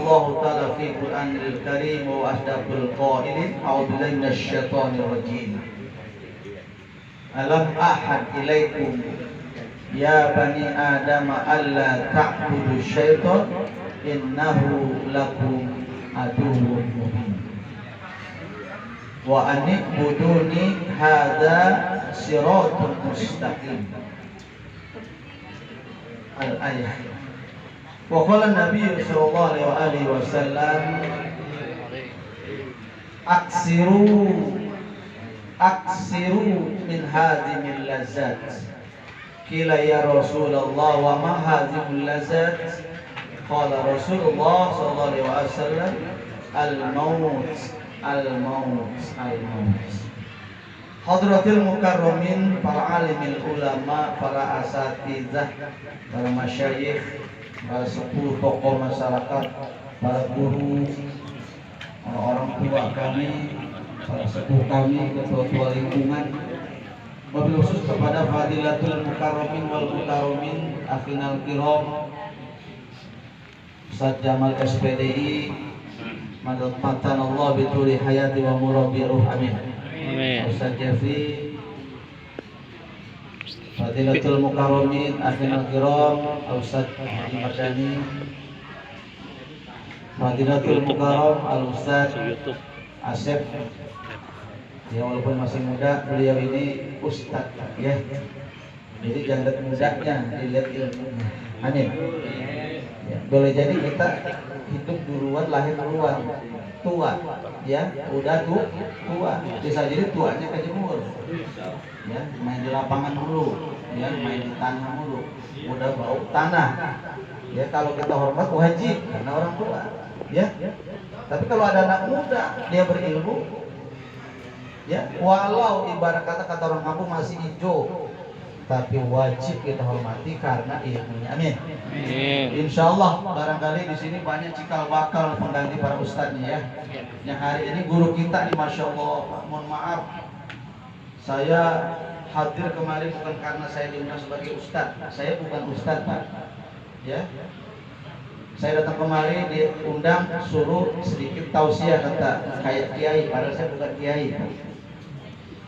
Allah Ta'ala fi Qur'anil Karim wa asdaqul qailin a'udzu billahi minasyaitonir rajim. Alam ahad ilaikum ya bani Adam alla ta'budu syaitan innahu lakum aduwwun mubin wa an'buduni hadza siratun mustaqim. Al-ayah. Wa qala Nabi sallallahu alaihi wasallam aksiru min hadhimil lazat. Qila ya Rasulullah wa ma hadhimul lazat? Qala Rasulullah sallallahu alaihi wasallam al-maut. Hadratil mukarramin, para alimil ulama, para asatidzah, para masyayikh, para sepuh tokoh masyarakat, para guru, orang tua kami, para sepuh kami, ketua-ketua lingkungan, wabil khusus kepada fadilatul mukarramin wal mukarramin akhinal kiram, Ustaz Jamal SPDI, matan Allah bituli hayati wa murabi ruh, amin. Ustaz Jeffrey, fadilatul mukarramin akhinal kiram, Ustaz Madani, fadilatul mukarram al-Ustaz Asep. Ya, walaupun masih muda, beliau ini ustaz ya. Jadi jangan lihat mudanya, dilihat ilmunya. Amin. Ya, boleh jadi kita hidup duluan, lahir duluan, tua, ya, udah tua. Bisa jadi tuanya kejemur. Ya, main di lapangan dulu, ya, main di tanah dulu, udah bau tanah. Ya, kalau kita hormat wajib karena orang tua. Ya. Tapi kalau ada anak muda, dia berilmu, ya, walau ibarat kata orang kampung masih hijau, tapi wajib kita hormati karena ilmunya. Amin. Insya Allah barangkali di sini banyak cikal bakal pengganti para ustadznya ya. Yang hari ini guru kita nih, masya Allah. Mohon maaf, saya hadir kemarin bukan karena saya diundang sebagai ustadz. Saya bukan ustadz, Pak. Ya. Saya datang kemari diundang suruh sedikit tausiah kata kayak kiai, padahal saya bukan kiai.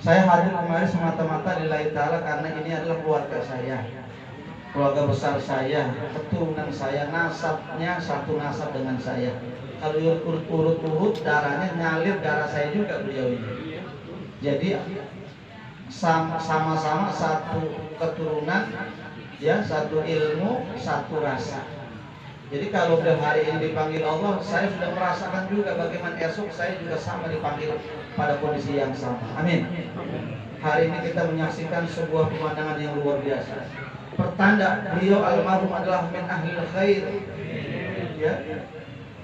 Saya hadir kemari semata-mata lillahi ta'ala karena ini adalah keluarga saya, keluarga besar saya, keturunan saya, nasabnya satu nasab dengan saya. Kalau urut-urut darahnya ngalir darah saya juga beliau ini. Jadi sama-sama satu keturunan, ya, satu ilmu, satu rasa. Jadi kalau udah hari ini dipanggil Allah, saya sudah merasakan juga bagaimana esok saya juga sama dipanggil pada kondisi yang sama. Amin. Hari ini kita menyaksikan sebuah pemandangan yang luar biasa. Pertanda beliau almarhum adalah min ahlil khair. Ya.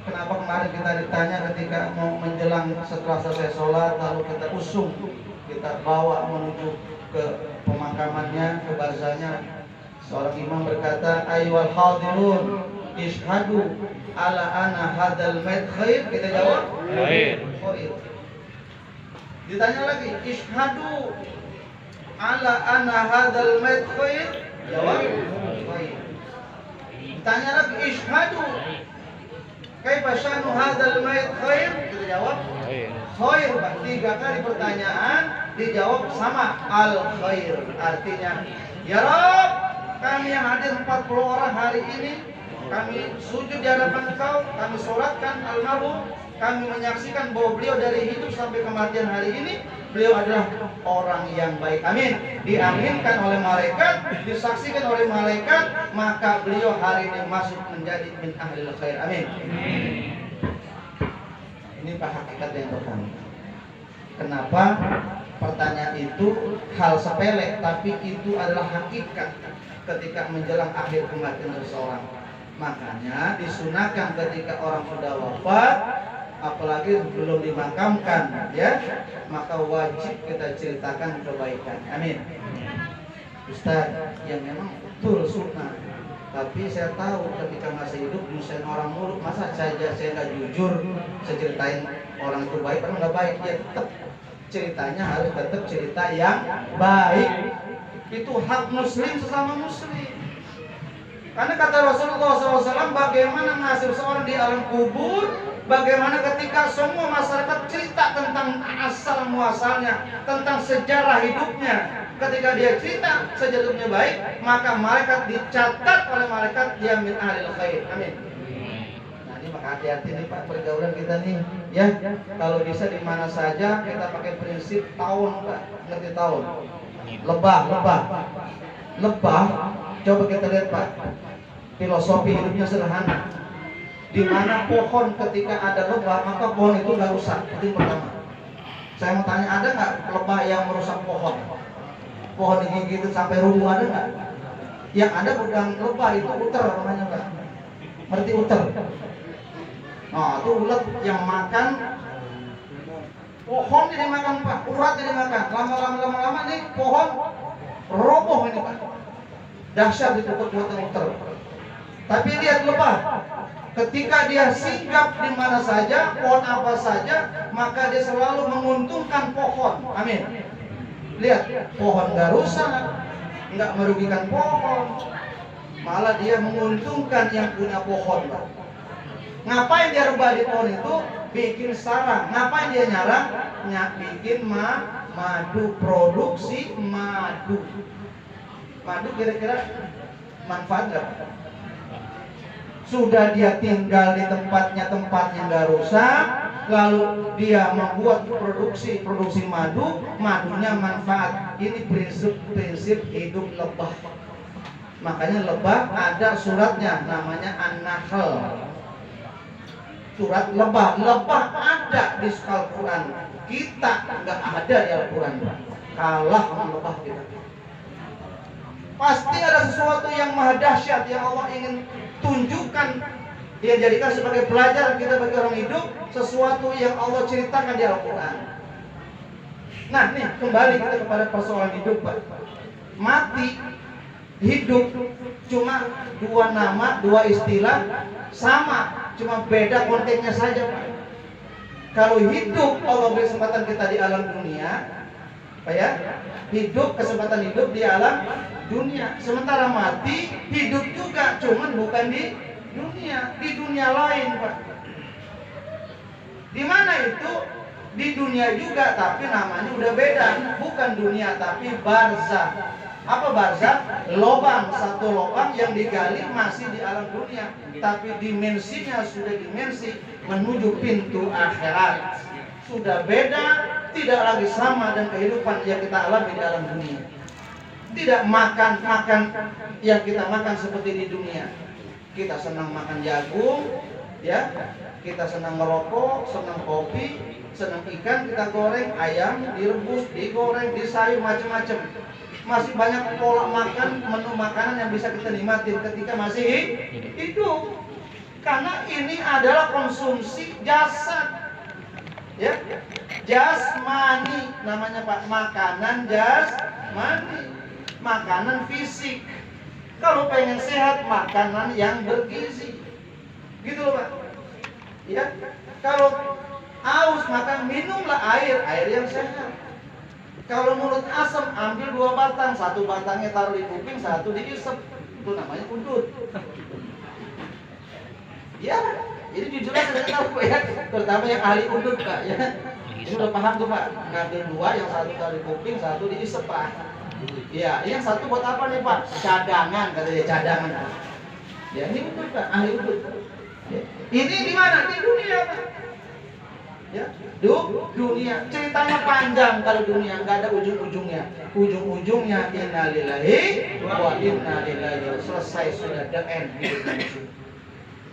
Kenapa kemarin kita ditanya ketika mau menjelang setelah selesai sholat, lalu kita usung, kita bawa menuju ke pemakamannya, ke bazarnya. Seorang imam berkata, ayyuhal hadirun, ishhadu ala ana hadal mayt khair. Kita jawab khair. Ditanya lagi, ishhadu ala ana hadal mayt khair. Jawab khair. Ditanya lagi, ishhadu kaifa syanu hadal mayt khair. Kita jawab khair. Tiga kali pertanyaan dijawab sama al khair. Artinya, ya Rabb, kami yang hadir 40 orang hari ini, kami sujud di hadapan Engkau, kami sholatkan almarhum, kami menyaksikan bahwa beliau dari hidup sampai kematian hari ini, beliau adalah orang yang baik. Amin. Diaminkan oleh malaikat, disaksikan oleh malaikat, maka beliau hari ini masuk menjadi min ahlil khair. Amin. Ini Pak hakikat yang pertama. Kenapa pertanyaan itu hal sepele, tapi itu adalah hakikat ketika menjelang akhir kematian seseorang. Makanya disunahkan ketika orang sudah wafat, apalagi belum dimakamkan, ya, maka wajib kita ceritakan kebaikan. Amin. Ustaz, yang memang betul sunnah. Tapi saya tahu ketika masih hidup nyusahin orang mulu, masa saya nggak jujur, saya ceritain orang itu baik, padahal nggak baik. Ya tetap ceritanya harus tetap cerita yang baik. Itu hak muslim sesama muslim. Karena kata Rasulullah SAW, bagaimana nasib seorang di alam kubur, bagaimana ketika semua masyarakat cerita tentang asal muasalnya, tentang sejarah hidupnya. Ketika dia cerita sejarah hidupnya baik, maka malaikat dicatat oleh malaikat dia min ahlil khair. Amin. Nah ini maka hati-hati nih Pak pergaulan kita nih, ya. Kalau bisa di mana saja kita pakai prinsip tahun, Pak. Ngerti tahun? Lebah. Coba kita lihat Pak. Filosofi hidupnya sederhana. Di mana pohon ketika ada lebah, maka pohon itu nggak rusak. Itu yang pertama. Saya mau tanya, ada nggak lebah yang merusak pohon? Pohon digigit sampai rubuh, ada nggak? Yang ada bukan lebah, itu uter namanya Pak. Ngerti uter? Nah, itu ulat yang makan pohon, jadi makan Pak. Urat jadi makan. Lama-lama nih pohon roboh ini Pak. Dahsyat itu kekuatan uter. Tapi lihat lebah, ketika dia singgap di mana saja, pohon apa saja, maka dia selalu menguntungkan pohon. Amin. Lihat, pohon nggak rusak, nggak merugikan pohon, malah dia menguntungkan yang punya pohon. Ngapain dia rubah di pohon itu? Bikin sarang. Ngapain dia nyarang? Bikin madu, produksi madu. Madu kira-kira manfaat nggak? Sudah dia tinggal di tempatnya nggak rusak, lalu dia membuat produksi madu, madunya manfaat. Ini prinsip hidup lebah. Makanya lebah ada suratnya, namanya An-Nahl. Surat lebah ada di Al-Quran. Kita nggak ada di Al-Quran. Kalah sama lebah kita. Pasti ada sesuatu yang maha dahsyat yang Allah ingin tunjukkan, dia jadikan sebagai pelajaran kita bagi orang hidup, sesuatu yang Allah ceritakan di Al-Quran. Nah nih, kembali kita kepada persoalan hidup Pak. Mati, hidup, cuma dua nama, dua istilah, sama, cuma beda konteksnya saja Pak. Kalau hidup, Allah beri kesempatan kita di alam dunia, Pak ya, kesempatan hidup di alam dunia. Sementara mati, hidup juga, cuman bukan di dunia lain Pak. Di mana itu? Di dunia juga, tapi namanya udah beda. Bukan dunia, tapi barzah. Apa barzah? Satu lubang yang digali masih di alam dunia, tapi dimensinya sudah dimensi menuju pintu akhirat. Sudah beda, tidak lagi sama dengan kehidupan yang kita alami di alam dunia. Tidak makan yang kita makan seperti di dunia. Kita senang makan jagung, ya. Kita senang merokok, senang kopi, senang ikan kita goreng, ayam direbus, digoreng, disayur, macam-macam. Masih banyak pola makan, menu makanan yang bisa kita nikmatin ketika masih hidup. Karena ini adalah konsumsi jasad. Ya, jasmani namanya Pak, makanan jasmani, makanan fisik. Kalau pengen sehat, makanan yang bergizi, gitu loh Pak. Ya, kalau haus maka minumlah air yang sehat. Kalau mulut asam, ambil 2 batang, 1 batangnya taruh di kuping, 1 diisep, itu namanya udut. Ya. Jadi jujur aja saya tahu ya, terutama yang ahli udut Pak ya. Ini udah paham tuh Pak. Ngambil 2, yang 1 kali kuping, 1 diisep Pak. Iya, yang 1 buat apa nih Pak? Cadangan katanya, cadangan. Ya ini udut Pak, ahli udut. Ya. Ini di mana? Di dunia Pak. Ya, dunia. Ceritanya panjang kalau dunia, nggak ada ujung-ujungnya. Ujung-ujungnya innalillahi wa inna ilaihi, selesai sudah, the end.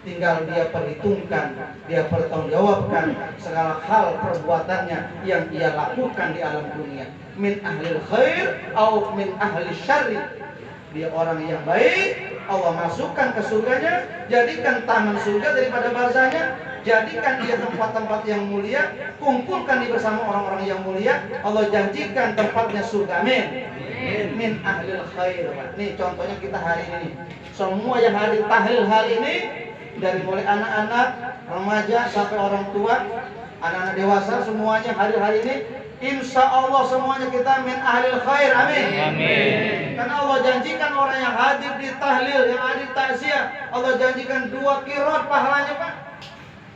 Tinggal dia perhitungkan, dia bertanggungjawabkan segala hal perbuatannya yang ia lakukan di alam dunia. Min ahlil khair atau min ahli syarri. Dia orang yang baik, Allah masukkan ke surganya, jadikan taman surga daripada barzahnya, jadikan dia tempat-tempat yang mulia, kumpulkan dia bersama orang-orang yang mulia, Allah janjikan tempatnya surga. Amin. Min ahlil khair. Nih contohnya kita hari ini, semua yang hadir tahlil hari ini, dari mulai anak-anak, remaja sampai orang tua, anak-anak dewasa semuanya hadir hari ini, insya Allah semuanya kita min ahlil khair, amin. Amin. Karena Allah janjikan orang yang hadir di tahlil, yang hadir di takziah, Allah janjikan 2 qiraat pahalanya Pak,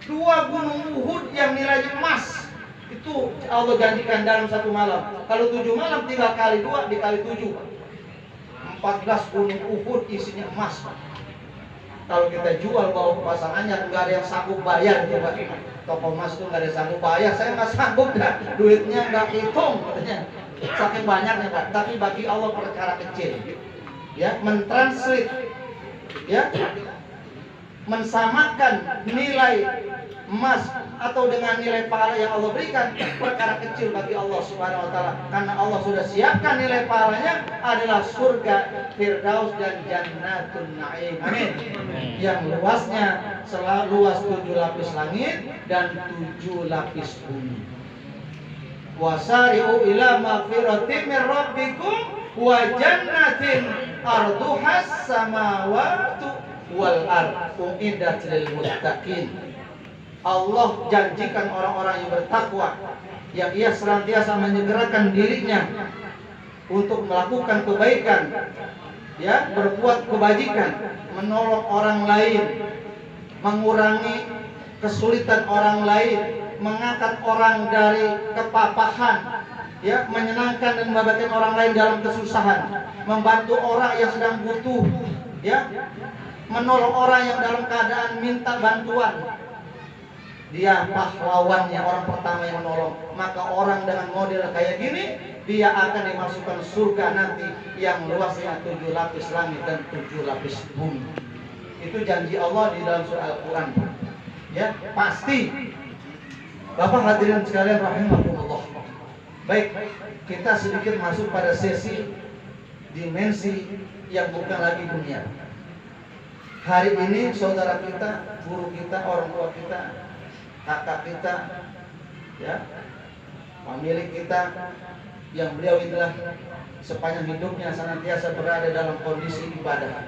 2 gunung Uhud yang nilainya emas. Itu Allah janjikan dalam 1 malam. Kalau 7 malam tinggal kali 2 dikali 7 Pak. 14 gunung Uhud isinya emas Pak. Kalau kita jual bawa ke pasangannya nggak ada yang sanggup bayar gitu Pak. Toko emas itu nggak ada yang sanggup bayar. Saya nggak sanggup dah, duitnya nggak hitung katanya. Saking banyaknya Pak. Tapi bagi Allah perkara kecil. Ya, mentranslate, ya, mensamakan nilai emas atau dengan nilai pahala yang Allah berikan perkara kecil bagi Allah Subhanahu wa taala, karena Allah sudah siapkan nilai pahalanya adalah surga Firdaus dan Jannatun Na'im, amin, yang luasnya selalu luas 7 lapis langit dan 7 lapis bumi. Wasari'u ila magfiratin min rabbikum wa jannatin arduhas samawati wal ard uiddat lil muttaqin. Allah janjikan orang-orang yang bertakwa, yang ia senantiasa menyegerakan dirinya untuk melakukan kebaikan, ya, berbuat kebajikan, menolong orang lain, mengurangi kesulitan orang lain, mengangkat orang dari kepapahan, ya, menyenangkan dan membahagiakan orang lain dalam kesusahan, membantu orang yang sedang butuh, ya, menolong orang yang dalam keadaan minta bantuan. Dia pahlawannya, orang pertama yang menolong. Maka orang dengan model kayak gini, dia akan dimasukkan surga nanti yang luasnya 7 lapis langit dan 7 lapis bumi. Itu janji Allah di dalam surah Al-Quran. Ya, pasti. Bapak hadirin sekalian rahimakumullah. Baik, kita sedikit masuk pada sesi dimensi yang bukan lagi dunia. Hari ini saudara kita, guru kita, orang tua kita, kakak kita, ya, pemilik kita, yang beliau itulah sepanjang hidupnya senantiasa berada dalam kondisi ibadah,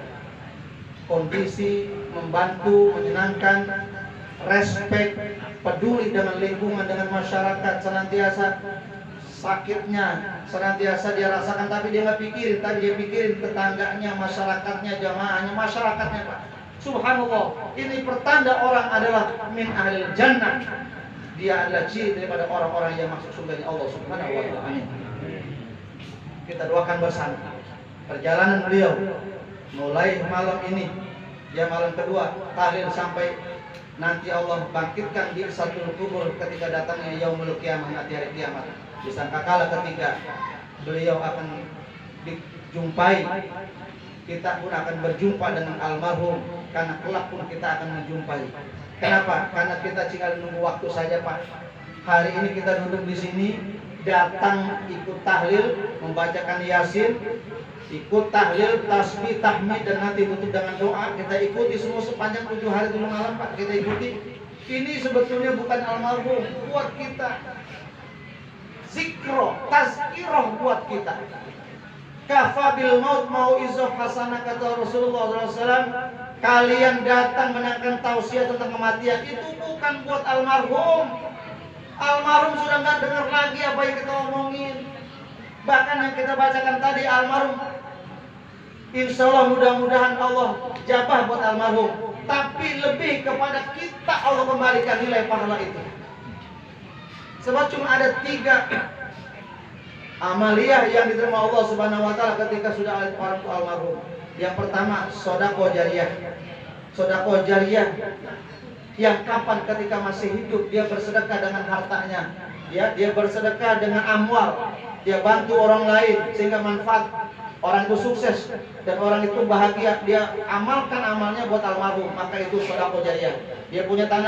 kondisi membantu, menyenangkan, respek, peduli dengan lingkungan, dengan masyarakat, senantiasa sakitnya senantiasa dia rasakan, tapi dia nggak pikirin, tapi dia pikirin tetangganya, masyarakatnya, jamaahnya, masyarakatnya Pak. Subhanallah, ini pertanda orang adalah min ahlil jannah. Dia adalah ciri daripada orang-orang yang masuk surga Allah Subhanahu wa taala. Amin. Kita doakan bersama perjalanan beliau mulai malam ini, ya, malam kedua tahlil sampai nanti Allah bangkitkan di satu kubur ketika datangnya yaumul qiyamah, nanti hari kiamat. Disangkakala ketika beliau akan dijumpai, kita pun akan berjumpa dengan almarhum, karena kelak pun kita akan menjumpai. Kenapa? Karena kita tinggal menunggu waktu saja Pak. Hari ini kita duduk di sini, datang ikut tahlil, membacakan Yasin, ikut tahlil, tasbih, tahmid, dan nanti tutup dengan doa. Kita ikuti semua sepanjang 7 hari 7 malam Pak. Kita ikuti. Ini sebetulnya bukan almarhum, buat kita. Zikro, tazkiroh buat kita. Kafabil maut mau'izoh hasanah, kata Rasulullah SAW. Kalian datang mendengarkan tausiah tentang kematian, itu bukan buat almarhum. Almarhum sudah nggak dengar lagi apa yang kita omongin. Bahkan yang kita bacakan tadi almarhum, insya Allah mudah-mudahan Allah jabah buat almarhum. Tapi lebih kepada kita Allah kembalikan nilai pahala itu. Sebab cuma ada 3 amaliyah yang diterima Allah Subhanahu wa taala ketika sudah orang tua almarhum. Yang pertama, sedekah jariyah. Sedekah jariyah yang kapan ketika masih hidup dia bersedekah dengan hartanya, ya, dia bersedekah dengan amwal, dia bantu orang lain sehingga manfaat orang itu sukses dan orang itu bahagia, dia amalkan amalnya buat almarhum, maka itu sedekah jariyah. Dia punya tanah